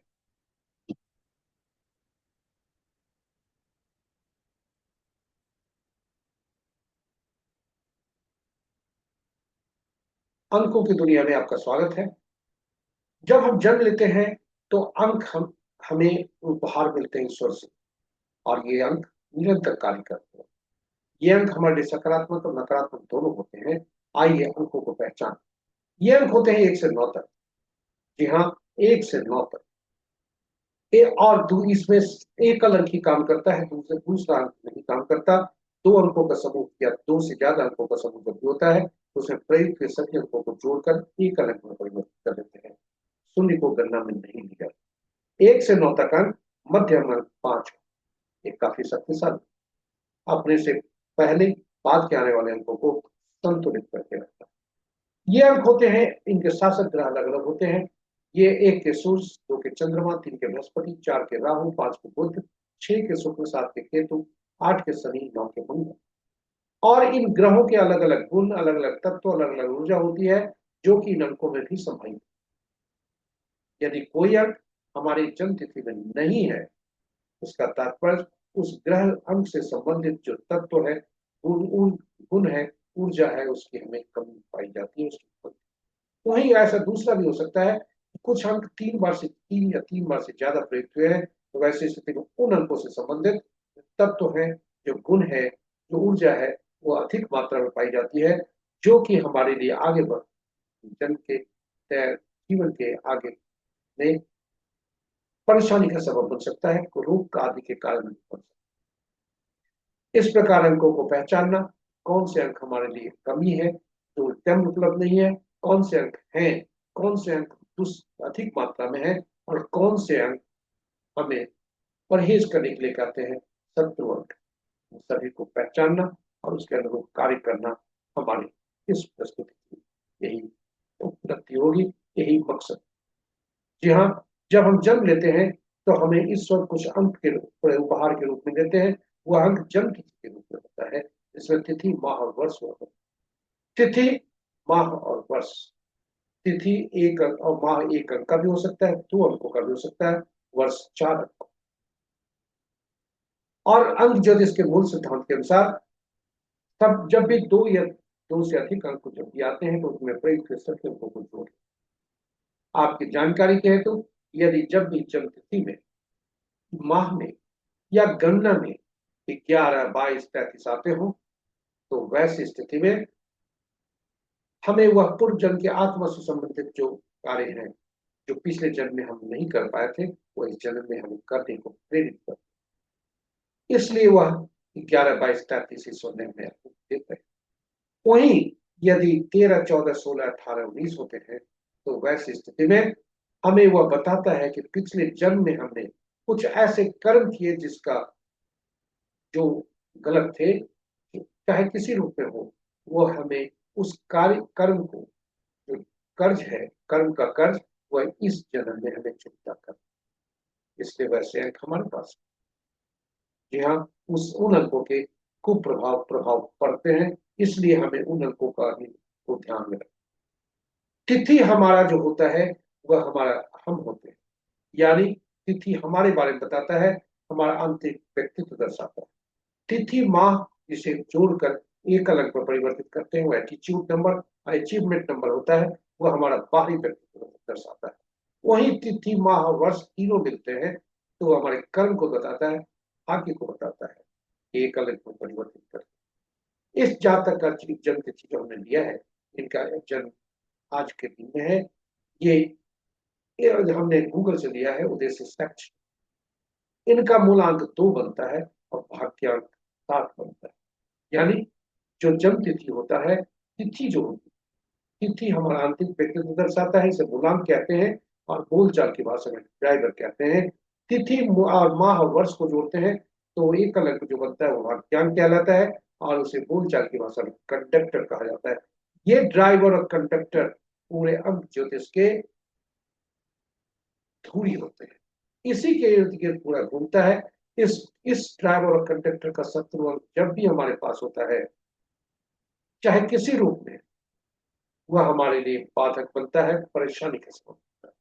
अंकों की दुनिया में आपका स्वागत है। जब हम जन्म लेते हैं तो अंक हमें उपहार मिलते हैं ईश्वर से, और ये अंक निरंतर कार्य करते हैं। ये अंक हमारे लिए सकारात्मक और नकारात्मक दोनों होते हैं। आइए अंकों को पहचान। ये अंक होते हैं 1 से 9 तक। जी हाँ, 1 से 9 तक। और इसमें एक अंक ही काम करता है, दूसरा अंक नहीं काम करता। 2 अंकों का समूह या 2 से ज्यादा अंकों का समूह जब भी होता है तो उसमें प्रयुक्त के सभी अंकों को जोड़कर एक अंक में परिवर्तित कर देते हैं। शून्य को गणना में नहीं लिया। 1 से 9 तक अंक मध्यम अंक 5 है। ये काफी शक्तिशाली, अपने से पहले बाद के आने वाले अंकों को संतुलित करके रखता है। ये अंक होते हैं, इनके शासक ग्रह अलग अलग होते हैं। ये 1 के सूर्य, 2 के चंद्रमा, 3 के बृहस्पति, 4 के राहु, 5 के बुध, 6 के शुक्र, 7 के केतु, 8 के शनि, 9 के मंगल। और इन ग्रहों के अलग अलग गुण, अलग अलग तत्व, अलग अलग ऊर्जा होती है, जो कि इन अंकों में भी समाहित। यदि कोई अंक हमारी जन्म तिथि में नहीं है, उसका तात्पर्य उस ग्रह अंक से संबंधित जो तत्व है, गुण है, ऊर्जा है, उसकी हमें कमी पाई जाती है, उसकी। वहीं ऐसा दूसरा भी हो सकता है, कुछ अंक 3 बार से ज्यादा प्रयुक्त हुए हैं, तो वैसे स्थिति में उन अंकों से संबंधित तत्व है, जो गुण है, जो ऊर्जा है, वो अधिक मात्रा में पाई जाती है, जो कि हमारे लिए आगे बढ़ जन के जीवन के आगे में परेशानी का सबब बन सकता है, रोग का आदि के कारण बन सकता है। इस प्रकार अंकों को पहचानना, कौन से अंक हमारे लिए कमी है, जो उत्तम उपलब्ध नहीं है, कौन से अंक हैं, कौन से अंक अधिक मात्रा में है, और कौन से अंक हमें परहेज करने के लिए कहते हैं शत्रु अंक, सभी को पहचानना और उसके अनुरूप कार्य करना हमारी इस प्रस्तुति की यही उपलब्धि होगी, यही मकसद। जी हाँ, जब हम जन्म लेते हैं तो हमें ईश्वर कुछ अंक के उपहार के रूप में देते हैं। वह अंक जन्म तिथि के रूप में होता है, इसमें तिथि, माह और वर्ष होता है। तिथि, माह और वर्ष। तिथि 1 अंक और माह 1 अंक का भी हो सकता है, 2 अंकों का भी हो सकता है, वर्ष 4 अंक। और अंक ज्योतिष के मूल सिद्धांत के अनुसार तब जब भी 2 या 2 से अधिक अंक जब भी आते हैं तो उसमें प्रयुक्त सभी अंकों को जोड़। आपकी जानकारी के हेतु, यदि जब भी जन्म तिथि में, माह में या गणना में 11, 22, 33 आते हो, तो वैसी स्थिति में हमें वह पूर्व जन्म के आत्मा से संबंधित जो कार्य हैं, जो पिछले जन्म में हम नहीं कर पाए थे, वो इस जन्म में हमें करने को प्रेरित करते, इसलिए वह 11, 22, 33 ईश्वर ने हमें देते हैं। वहीं यदि 13, 14, 16, 18, 19 होते हैं, तो वैसी स्थिति में हमें वह बताता है कि पिछले जन्म में हमने कुछ ऐसे कर्म किए जिसका जो गलत थे, चाहे किसी रूप में हो, वो हमें उस कार्य कर्म को, जो कर्ज है, कर्म का कर्ज, वह इस जन्म में हमें चुकता कर। इसलिए वैसे अंक हमारे पास, जी हाँ, उन अंकों के प्रभाव पड़ते हैं, इसलिए हमें उन अंकों का भी को ध्यान में रखना। तिथि हमारा जो होता है वह हमारा हम होते हैं, यानी तिथि हमारे बारे में बताता है, हमारा आंतरिक व्यक्तित्व दर्शाता है। तिथि माह जिसे जोड़कर एक अंक में परिवर्तित करते हैं, वो एटीट्यूड नंबर, अचीवमेंट नंबर होता है, वह हमारा बाहरी व्यक्तित्व दर्शाता है। वही तिथि माह वर्ष तीनों मिलते हैं तो वो हमारे कर्म को बताता है, भाग्य को बताता है, एक अंक में परिवर्तित करते। इस जातक का जन्म तिथि जो हमने लिया है, इनका जन्म आज के दिन में है, ये हमने गूगल से लिया है, उद्देश्य सेक्ट। इनका मूलांक 2 बनता है और भाग्यांक 7 बनता है। यानी जो जन्म तिथि होता है, तिथि जो होती है, तिथि हमारा आंतरिक व्यक्तित्व दर्शाता है, इसे मूलांक कहते हैं, और बोलचाल की भाषा में ड्राइवर कहते हैं। तिथि और माह और वर्ष को जोड़ते हैं तो एक अंक जो बनता है वो भाग्यांक कहलाता है, और उसे बोलचाल की भाषा में कंडक्टर कहा जाता है। ये ड्राइवर और कंडक्टर पूरे अंक ज्योतिष के धुरी होते हैं, इसी के इर्द गिर्द पूरा घूमता है। इस ड्राइवर और कंडक्टर का शत्रु अंक जब भी हमारे पास होता है, चाहे किसी रूप में, वह हमारे लिए बाधक बनता है, परेशानी का सबब बनता है।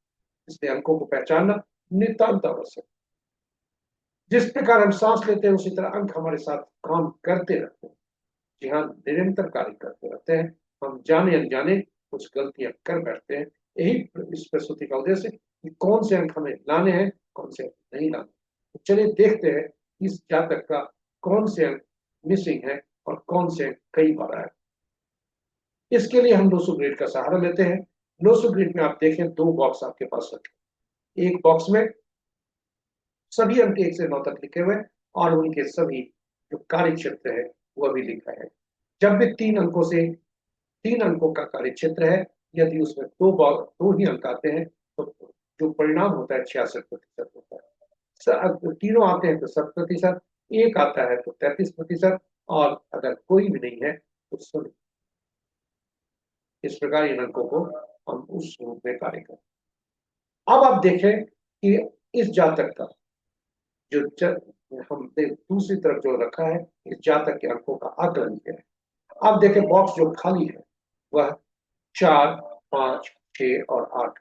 इसलिए अंकों को पहचानना नितांत आवश्यक। जिस प्रकार हम सांस लेते हैं, उसी तरह अंक हमारे साथ काम करते रहते हैं। जी हाँ, निरंतर कार्य करते रहते हैं। हम जाने अनजाने कुछ गलतियां कर बैठते हैं। यही इस प्रस्तुति का उद्देश्य है कि कौन से अंक हमें लाने हैं, कौन से अंक नहीं लाने। तो चलिए देखते हैं इस जातक का कौन से अंक मिसिंग है और कौन से अंक कई बार आए। इसके लिए हम 200 ग्रेड का सहारा लेते हैं। लो सो ग्रिड में आप देखें 2 बॉक्स आपके पास रखे, एक बॉक्स में सभी अंक 1 से 9 तक लिखे हुए और उनके सभी जो कार्य क्षेत्र है वह भी लिखा है। जब भी 3 अंकों का कार्य क्षेत्र है, यदि उसमें 2 ही अंक आते हैं तो जो परिणाम होता है 66% होता है। तीनों आते हैं तो 7%, एक आता है तो 33%, और अगर कोई भी नहीं है तो 0। इस प्रकार इन अंकों को हम उस रूप में कार्य करें। अब आप देखें कि इस जातक का जो हमने दूसरी तरफ जो रखा है, इस जातक के अंकों का आकलन किया है। अब देखें बॉक्स जो खाली है वह 4, 5, 6 और 8।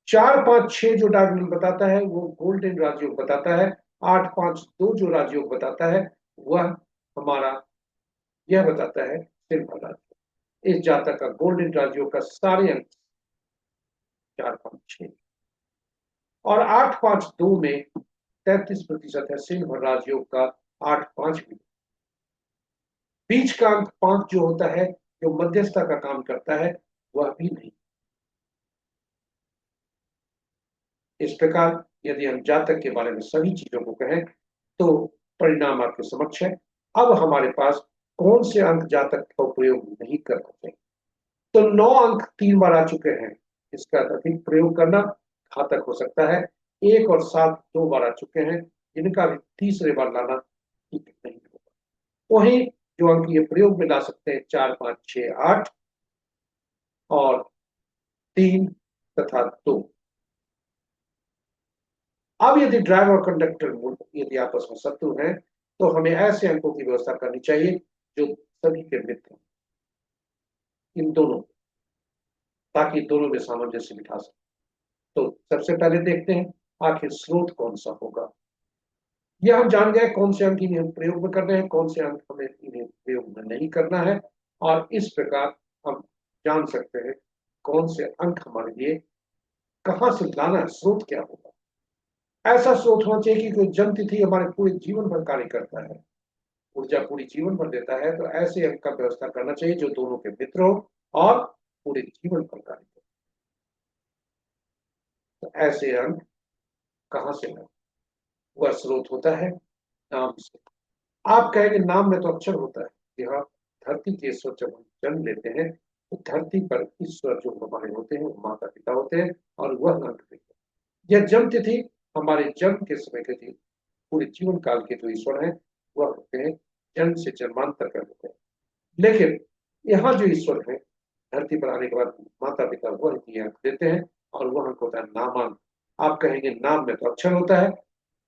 4, 5, 6 जो डायगोनल बताता है वो गोल्डन राजयोग बताता है। 8, 5, 2 जो राजयोग बताता है वह हमारा यह बताता है सिल्वर राजयोग। इस जातक का गोल्डन राजयोग का सारे अंक 4, 5, 6 और 8, 5, 2 में 33% है सिल्वर राजयोग का। 8, 5 भी बीच का अंक 5 जो होता है, जो मध्यस्थता का काम करता है, वह भी नहीं। इस प्रकार यदि हम जातक के बारे में सभी चीजों को कहें तो परिणाम आपके समक्ष है। अब हमारे पास कौन से अंक जातक का प्रयोग नहीं करना चाहिए। तो 9 अंक 3 बार आ चुके हैं, इसका अधिक प्रयोग करना घातक हो सकता है। 1 और 7 2 बार आ चुके हैं, इनका भी तीसरे बार लाना ठीक नहीं होगा। वहीं जो अंक ये प्रयोग में ला सकते हैं 4, 5, 6, 8 और 3 तथा 2। अब यदि ड्राइवर और कंडक्टर यदि आपस में शत्रु हैं तो हमें ऐसे अंकों की व्यवस्था करनी चाहिए जो सभी के मित्र हैं, इन दोनों, ताकि दोनों में सामंजस्य बिठा सके। तो सबसे पहले देखते हैं आखिर स्रोत कौन सा होगा। यह हम जान गए कौन से अंक इन्हें प्रयोग में करने हैं, कौन से अंक हमें इन्हें प्रयोग में नहीं करना है, और इस प्रकार हम जान सकते हैं कौन से अंक हमारे लिए कहां से लाना है, स्रोत क्या होगा। ऐसा स्रोत होना चाहिए कि कोई जन्म तिथि हमारे पूरे जीवन भर कार्य करता है, ऊर्जा पूरी जीवन भर देता है। तो ऐसे अंक का व्यवस्था करना चाहिए जो दोनों के मित्र हो और पूरे जीवन भर कार्य करे। तो ऐसे अंक कहां से लाए, वह स्रोत होता है नाम से। आप कहेंगे नाम में तो अक्षर होता है। यह धरती के ईश्वर जब हम जन्म लेते हैं तो धरती पर ईश्वर जो हमारे होते हैं वो माता पिता होते हैं और वह अंक देते हैं। यह जन्म तिथि हमारे जन्म के समय के पूरे जीवन काल के जो ईश्वर हैं वह होते हैं जन्म से जन्मांतर कर होते हैं। लेकिन यहाँ जो ईश्वर है धरती पर आने के बाद माता पिता वह अंक देते हैं और वह अंक होता है नामांक। आप कहेंगे नाम में तो अक्षर होता है,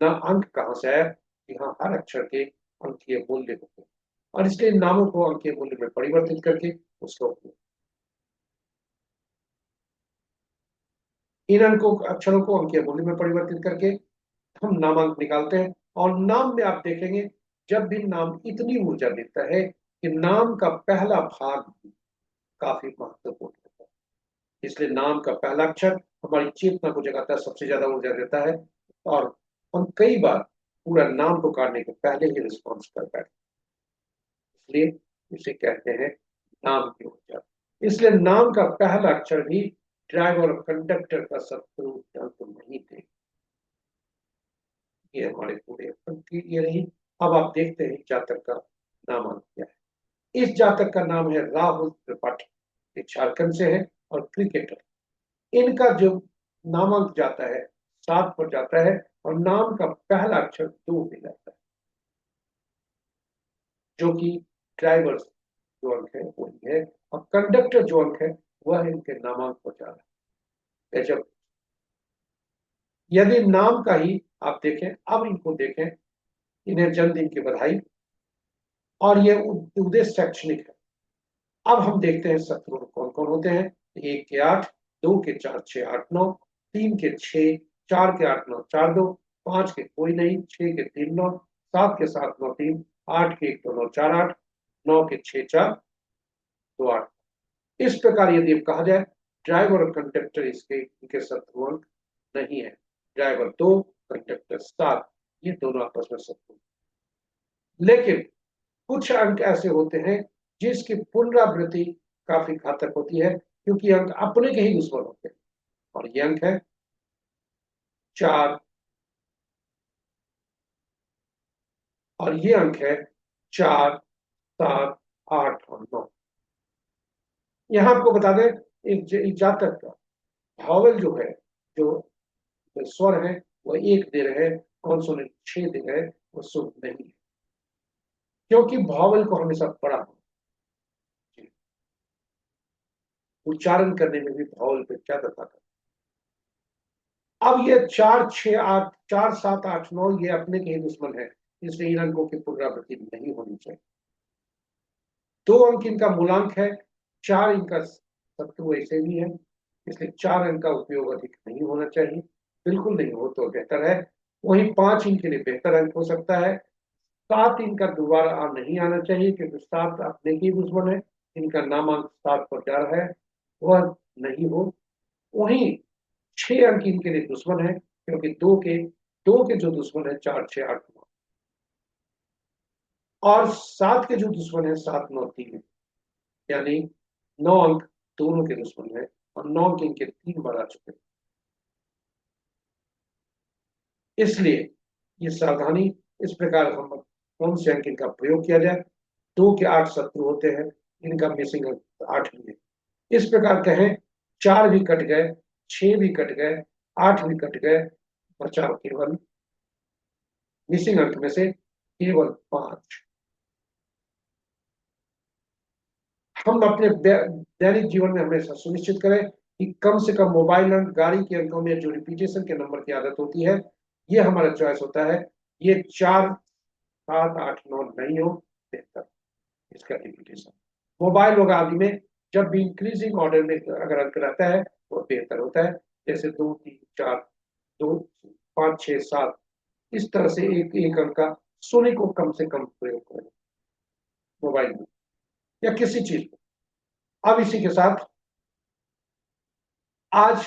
ना अंक कहाँ से आया। यहाँ हर अक्षर के अंकीय मूल्य होते हैं और इसलिए नामों को अंकीय मूल्य में परिवर्तित करके उसका उपयोग, इन अंकों अक्षरों को अंकीय मूल्य में परिवर्तित करके हम नामांक निकालते हैं। और नाम में आप देखेंगे जब भी नाम इतनी ऊर्जा देता है कि नाम का पहला भाग भी काफी महत्वपूर्ण होता है। इसलिए नाम का पहला अक्षर हमारी चेतना को जगाता है, सबसे ज्यादा ऊर्जा देता है और हम कई बार पूरा नाम पुकारने के पहले ही रिस्पॉन्स कर बैठते हैं। इसलिए इसे कहते हैं नाम की ऊर्जा। इसलिए नाम का पहला अक्षर भी ड्राइवर और कंडक्टर का शत्रु अंक नहीं थे। ये हमारे पूरे अंक की ये रही। अब आप देखते हैं जातक का नामांक क्या है। इस जातक का नाम है राहुल त्रिपाठी, एक झारखंड से है और क्रिकेटर। इनका जो नामांक जाता है 7 पर जाता है और नाम का पहला अक्षर 2 में जाता है, जो कि ड्राइवर जो अंक है वही है और कंडक्टर जो अंक है वह इनके नामांक पर जा रहा है। जब यदि नाम का ही आप देखें, अब इनको देखें, इन्हें जन्मदिन की बधाई और ये उद्देश्य शैक्षणिक है। अब हम देखते हैं शत्रु कौन कौन होते हैं। 1 के 8, 2 के 4, 6, 8, 9, 3 के 6, 4 के 8, 9, 4, 2, 5 के कोई नहीं, 6 के 3, 9, 7 के 7, 9, 3, 8 के 1, 2, 9, 4, 8, 9 के 6, 4, 2, 8। इस प्रकार यदि कहा जाए ड्राइवर और कंडक्टर इसके इनके शत्रु अंक नहीं है। ड्राइवर 2, कंडक्टर 7, ये दोनों आपस में शत्रु। लेकिन कुछ अंक ऐसे होते हैं जिसकी पुनरावृत्ति काफी घातक होती है, क्योंकि अंक अपने के ही दुश्मन होते हैं। और ये अंक है 4, और ये अंक है 4, 7, 8 और 9। यहां आपको बता दें, एक जातक का भावल जो है, जो स्वर है, वो 1 दे रहे हैं, कॉन्सोनेंट 6 दे रहे हैं, वो शुभ नहीं है, क्योंकि भावल को हमेशा पढ़ा होना चाहिए। उच्चारण करने में भी भावल पे ज्यादा ताकत। अब ये 4, 6, 8, 4, 7, 8, 9 ये अपने के ही दुश्मन है, इसलिए इन अंकों की पुनरावृत्ति नहीं होनी चाहिए। 2 अंक इनका मूलांक है, 4 इनका शत्रु ऐसे भी है, इसलिए 4 अंक का उपयोग अधिक नहीं होना चाहिए, बिल्कुल नहीं हो तो बेहतर है। वहीं 5 इनके लिए बेहतर अंक हो सकता है। 7 इनका दोबारा नहीं आना चाहिए, क्योंकि 7 अपने की दुश्मन है, इनका नामांक 7 पर जा रहा है, वह नहीं हो। वहीं 6 अंक इनके लिए दुश्मन है, क्योंकि दो के जो दुश्मन है 4, 6, 8, 9, और 7 के जो दुश्मन है 7, 9, 3, यानी 9 अंक दोनों के दुश्मन है, और 9 के इनके 3 बार आ चुके हैं। इसलिए ये सावधानी, इस प्रकार हम कौन से अंक इनका प्रयोग किया जाए। 2 के 8 शत्रु होते हैं, इनका मिसिंग अंक 8 भी है। इस प्रकार कहें, 4 भी कट गए, 6 भी कट गए, 8 भी कट गए, बचा केवल मिसिंग अंक में से केवल 5। हम अपने दैनिक जीवन में हमेशा सुनिश्चित करें कि कम से कम मोबाइल अंक, गाड़ी के अंकों में जो रिपीटेशन के नंबर की आदत होती है, ये हमारा चॉइस होता है। ये 4, 7, 8, 9 नहीं हो, बेहतर इसका रिपीटेशन। मोबाइल वगैरह आदि में जब भी इंक्रीजिंग ऑर्डर में अगर अंक रहता है तो बेहतर होता है, जैसे 2, 3, 4, 2, 5, 6, 7, इस तरह से एक एक अंक का सोने को कम से कम प्रयोग करें मोबाइल में या किसी चीज में। अब इसी के साथ आज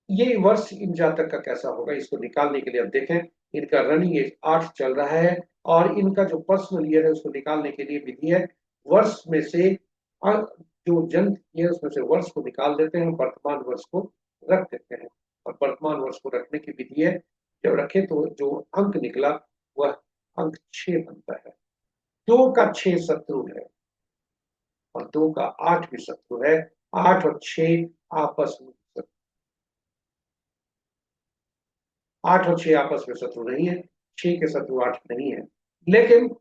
ये वर्ष इन जातक का कैसा होगा, इसको निकालने के लिए अब देखें। इनका रनिंग एज 8 चल रहा है, और इनका जो पर्सनल ईयर है उसको निकालने के लिए विधि है, वर्ष में से जो जन्म है उसमें से वर्ष को निकाल देते हैं, वर्तमान वर्ष को रख देते हैं, और वर्तमान वर्ष को रखने की विधि है, जब रखे तो जो अंक निकला वह अंक 6 बनता है। 2 का 6 शत्रु है, और 2 का 8 भी शत्रु है। 8 और 6 आपस में 8 और 6 आपस में शत्रु नहीं है, 6 के शत्रु 8 नहीं है। लेकिन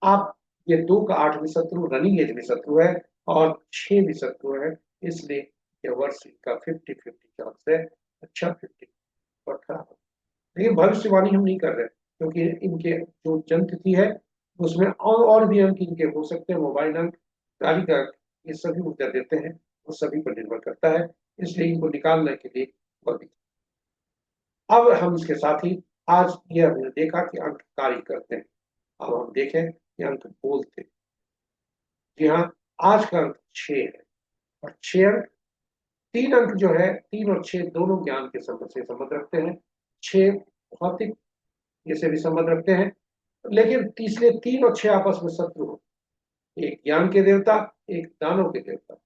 आप ये 2 का 8 भी शत्रु, रनिंग एज भी शत्रु है, और 6 भी शत्रु है, इसलिए यह वर्ष का 50-50 चांस है, अच्छा 50 और खराब है। लेकिन भविष्यवाणी हम नहीं कर रहे, क्योंकि इनके जो जन्म तिथि है उसमें और भी अंक इनके हो सकते हैं, मोबाइल अंक, गाड़ी का अंक, ये सभी ऊर्जा देते हैं, वो सभी पर निर्भर करता है, इसलिए इनको निकालने के लिए वह। अब हम इसके साथ ही आज ये हमने देखा कि अंक कार्य करते हैं। अब हम देखें कि अंक बोलते हैं। जी हाँ, आज का अंक 6 है, और 6 अंक, 3 अंक जो है, 3 और 6 दोनों ज्ञान के संबंध से संबंध रखते हैं। 6 भौतिक ये से भी संबंध रखते हैं, लेकिन तीसरे 3 और 6 आपस में शत्रु हो, एक ज्ञान के देवता, एक दानव के देवता,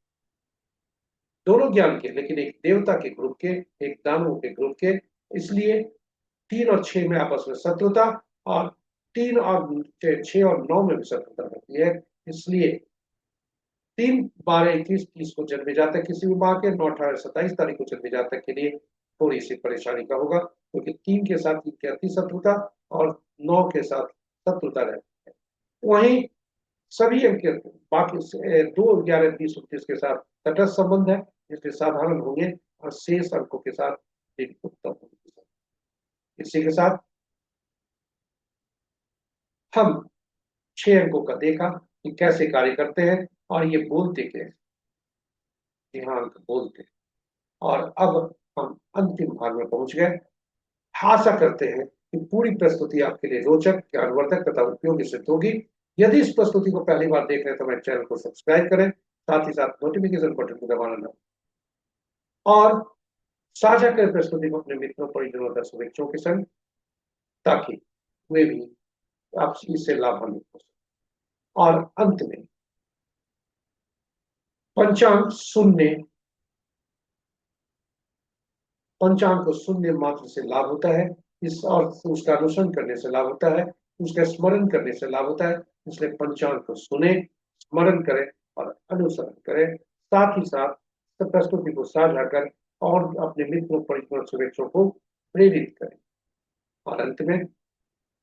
दोनों ज्ञान के, लेकिन एक देवता के ग्रुप के, एक दानव के ग्रुप के, इसलिए 3 और 6 में आपस में शत्रुता, और 3 और 6 और 9 में भी शत्रुता रहती है। इसलिए 3, 12, 21, 30 को जन्मे जातक किसी भी माह के, 9, 18, 27 तारीख को जन्मे जातक के लिए थोड़ी सी परेशानी का होगा, क्योंकि 3 के साथ इनकी अति शत्रुता, और 9 के साथ शत्रुता रहती है। वहीं सभी अंक बाकी 2, 11, 20, 29 के साथ तटस्थ संबंध है, इसलिए साधारण होंगे, और शेष अंकों के साथ एक उत्तम होंगे। इसी के साथ हम 6 अंकों का देखा कि कैसे कार्य करते हैं, और ये बोलते कैसे, यहाँ अंक बोलते हैं। और अब हम अंतिम भाग में पहुंच गए। आशा करते हैं कि पूरी प्रस्तुति आपके लिए रोचक, ज्ञानवर्धक तथा उपयोगी सिद्ध होगी। यदि इस प्रस्तुति को पहली बार देख रहे हैं तो हमारे चैनल को सब्सक्राइब करें, साथ ही साथ नोटिफिकेशन बटन को दबाना न, और साझा करें प्रस्तुति को अपने मित्रों, परिजनों, दर्शक बच्चों के संग, ताकि वे भी आप इससे लाभान्वित हो सकें। और अंत में पंचांग सुनने पंचांग को सुनने मात्र से लाभ होता है, इस अर्थ उसका अनुसरण करने से लाभ होता है, उसका स्मरण करने से लाभ होता है। इसलिए पंचांग को सुने, स्मरण करें और अनुसरण करें। साथ ही साथ प्रस्तुति को साझा कर और अपने मित्रों, परिजनों, शुभेच्छों को प्रेरित करें। और अंत में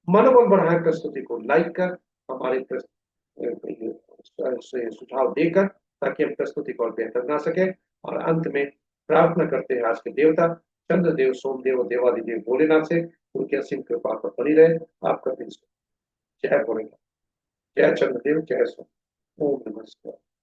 मनोबल बढ़ाएं, प्रस्तुति को लाइक कर हमारे सुझाव देकर, ताकि हम प्रस्तुति को और बेहतर बना सके। और अंत में प्रार्थना करते हैं आज के देवता चंद्रदेव, सोमदेव और देवादिदेव भोलेनाथ से उनकी असीम कृपा पर बनी रहे। आपका दिन शुभ। जय भोलेनाथ, जय चंद्रदेव, जय सोम। ओम नमः शिवाय।